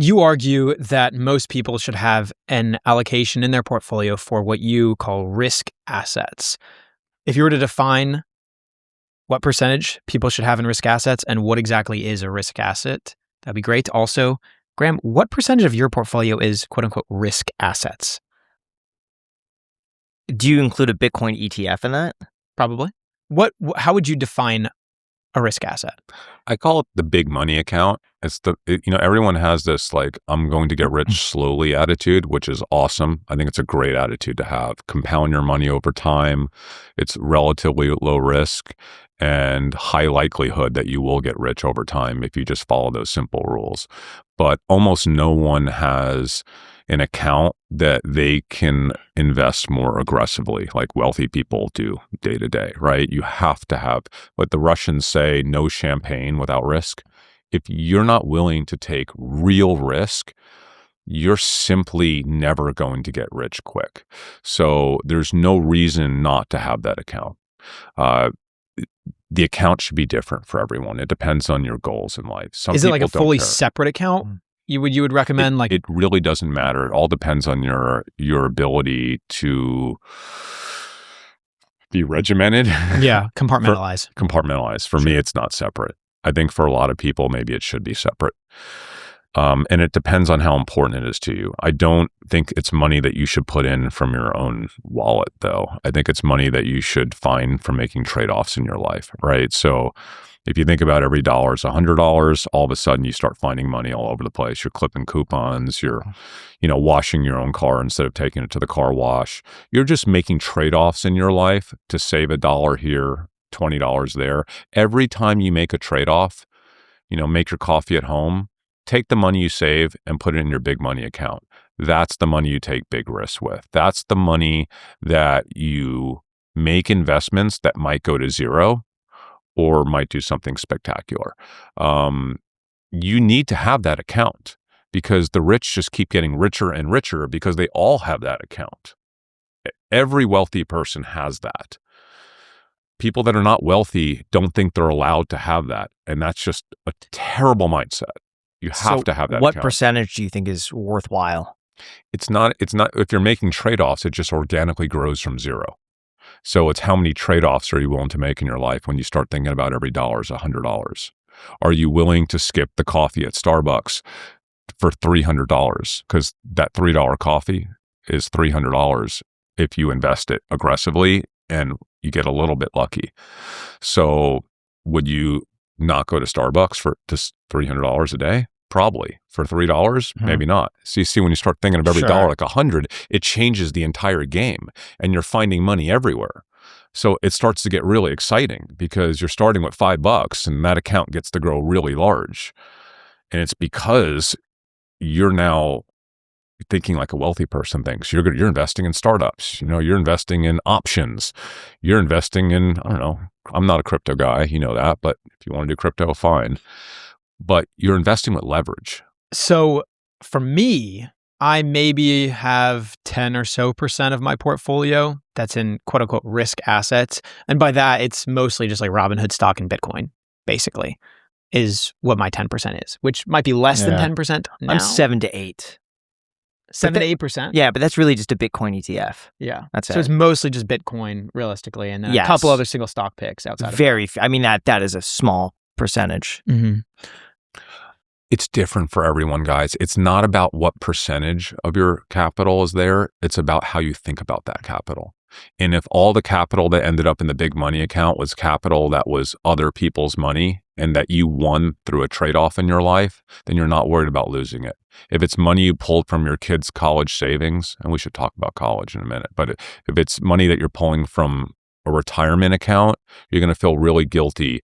You argue that most people should have an allocation in their portfolio for what you call risk assets. If you were to define what percentage people should have in risk assets and what exactly is a risk asset, that'd be great. Also, Graham, what percentage of your portfolio is quote unquote risk assets? Do you include a Bitcoin ETF in that? Probably. How would you define a risk asset? I call it the big money account. Everyone has this like, I'm going to get rich slowly attitude, which is awesome. I think it's a great attitude to have. Compound your money over time. It's relatively low risk and high likelihood that you will get rich over time if you just follow those simple rules. But almost no one has an account that they can invest more aggressively like wealthy people do day to day, right? You have to have what the Russians say, no champagne without risk. If you're not willing to take real risk, you're simply never going to get rich quick. So there's no reason not to have that account. The account should be different for everyone. It depends on your goals in life. Is it like a fully separate account? You would recommend it really doesn't matter. It all depends on your ability to be regimented. Yeah, compartmentalize. Compartmentalize. For me, it's not separate. I think for a lot of people, maybe it should be separate. And it depends on how important it is to you. I don't think it's money that you should put in from your own wallet, though. I think it's money that you should find from making trade-offs in your life, right? So if you think about every dollar is $100, all of a sudden you start finding money all over the place. You're clipping coupons, you're, washing your own car instead of taking it to the car wash. You're just making trade-offs in your life to save $1 here, $20 there. Every time you make a trade-off, make your coffee at home, take the money you save and put it in your big money account. That's the money you take big risks with. That's the money that you make investments that might go to zero or might do something spectacular. You need to have that account because the rich just keep getting richer and richer because they all have that account. Every wealthy person has that. People that are not wealthy don't think they're allowed to have that. And that's just a terrible mindset. You have to have that what account. Percentage do you think is worthwhile? It's not, if you're making trade-offs, it just organically grows from zero. So it's how many trade-offs are you willing to make in your life when you start thinking about every dollar is $100? Are you willing to skip the coffee at Starbucks for $300? Because that $3 coffee is $300 if you invest it aggressively and you get a little bit lucky. So would you not go to Starbucks for just $300 a day? Probably. For $3, maybe not. So you see, when you start thinking of every dollar like 100, it changes the entire game and you're finding money everywhere. So it starts to get really exciting because you're starting with $5 and that account gets to grow really large. And it's because you're now thinking like a wealthy person thinks. You're investing in startups. You're investing in options. You're investing in, I don't know, I'm not a crypto guy, that, but if you want to do crypto, fine. But you're investing with leverage. So for me, I maybe have 10 or so % of my portfolio that's in quote unquote risk assets. And by that, it's mostly just like Robinhood stock and Bitcoin, basically, is what my 10% is, which might be less than 10% now. I'm 7 to 8. 7 to 8%? Yeah, but that's really just a Bitcoin ETF. Yeah. That's it. So it's mostly just Bitcoin, realistically, and then a couple other single stock picks outside of that. That is a small percentage. Mm-hmm. It's different for everyone, guys. It's not about what percentage of your capital is there. It's about how you think about that capital. And if all the capital that ended up in the big money account was capital that was other people's money and that you won through a trade-off in your life, then you're not worried about losing it. If it's money you pulled from your kids' college savings, and we should talk about college in a minute, but if it's money that you're pulling from a retirement account, you're going to feel really guilty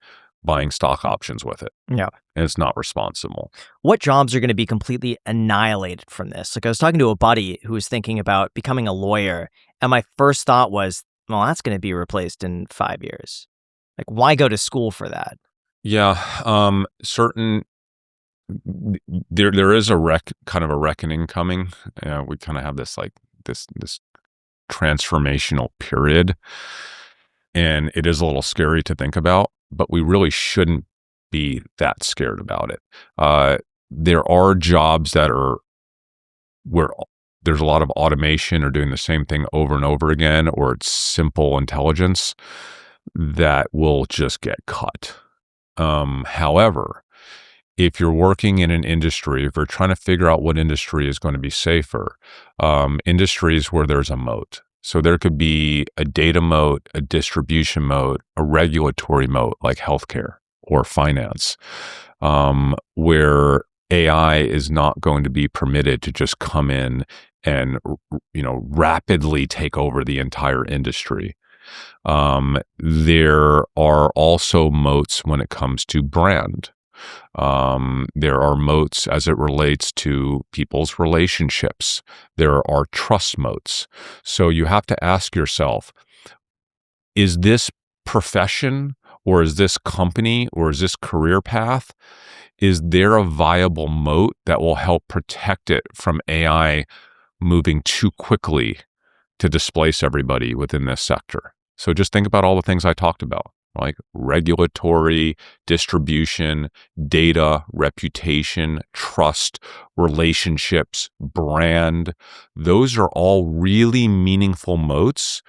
buying stock options with it. Yeah. And it's not responsible. What jobs are going to be completely annihilated from this? Like I was talking to a buddy who was thinking about becoming a lawyer, and my first thought was, well, that's going to be replaced in 5 years. Like, why go to school for that? Yeah. There is kind of a reckoning coming. We kind of have this like this transformational period, and it is a little scary to think about, but we really shouldn't be that scared about it. there are jobs that are where there's a lot of automation or doing the same thing over and over again, or it's simple intelligence that will just get cut. However, if you're working in an industry, if you're trying to figure out what industry is going to be safer, industries where there's a moat. So there could be a data moat, a distribution moat, a regulatory moat like healthcare or finance, where AI is not going to be permitted to just come in and, rapidly take over the entire industry. There are also moats when it comes to brand. There are moats as it relates to people's relationships. There are trust moats. So you have to ask yourself, is this profession or is this company or is this career path, is there a viable moat that will help protect it from AI moving too quickly to displace everybody within this sector? So just think about all the things I talked about, like regulatory, distribution, data, reputation, trust, relationships, brand. Those are all really meaningful moats.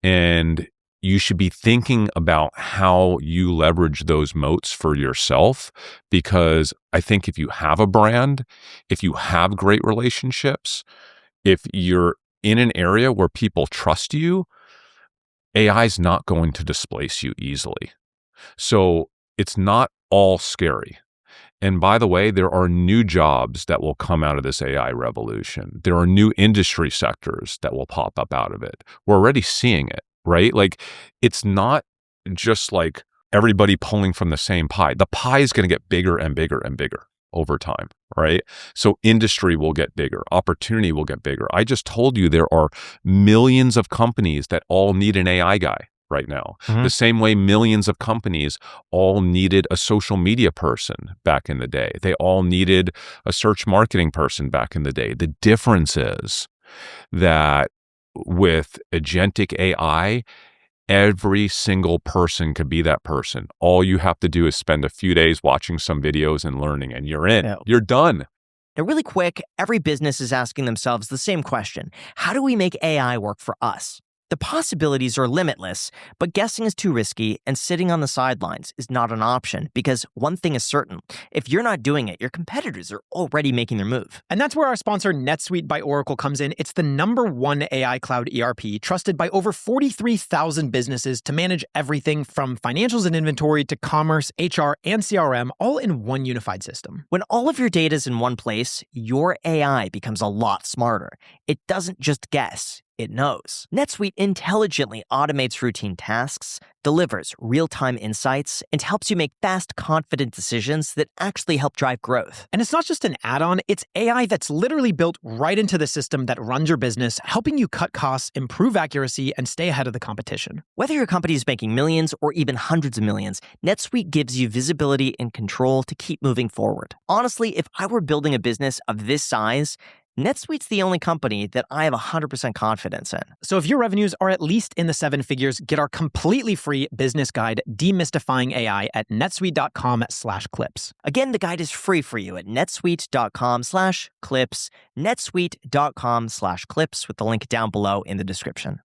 And you should be thinking about how you leverage those moats for yourself, because I think if you have a brand, if you have great relationships, if you're in an area where people trust you, AI is not going to displace you easily. So it's not all scary. And by the way, there are new jobs that will come out of this AI revolution. There are new industry sectors that will pop up out of it. We're already seeing it, right? Like, it's not just like everybody pulling from the same pie. The pie is going to get bigger and bigger and bigger over time, right? So industry will get bigger. Opportunity will get bigger. I just told you there are millions of companies that all need an AI guy right now. The same way millions of companies all needed a social media person back in the day. They all needed a search marketing person back in the day. The difference is that with agentic AI, every single person could be that person. All you have to do is spend a few days watching some videos and learning, and you're in. You're done. Now, really quick, every business is asking themselves the same question. How do we make AI work for us? The possibilities are limitless, but guessing is too risky, and sitting on the sidelines is not an option, because one thing is certain. If you're not doing it, your competitors are already making their move. And that's where our sponsor NetSuite by Oracle comes in. It's the #1 AI cloud ERP, trusted by over 43,000 businesses to manage everything from financials and inventory to commerce, HR, and CRM, all in one unified system. When all of your data is in one place, your AI becomes a lot smarter. It doesn't just guess. It knows. NetSuite intelligently automates routine tasks, delivers real-time insights, and helps you make fast, confident decisions that actually help drive growth. And it's not just an add-on, it's AI that's literally built right into the system that runs your business, helping you cut costs, improve accuracy, and stay ahead of the competition. Whether your company is making millions or even hundreds of millions, NetSuite gives you visibility and control to keep moving forward. Honestly, if I were building a business of this size, NetSuite's the only company that I have 100% confidence in. So if your revenues are at least in the 7 figures, get our completely free business guide, Demystifying AI, at netsuite.com/clips. Again, the guide is free for you at netsuite.com/clips, netsuite.com/clips, with the link down below in the description.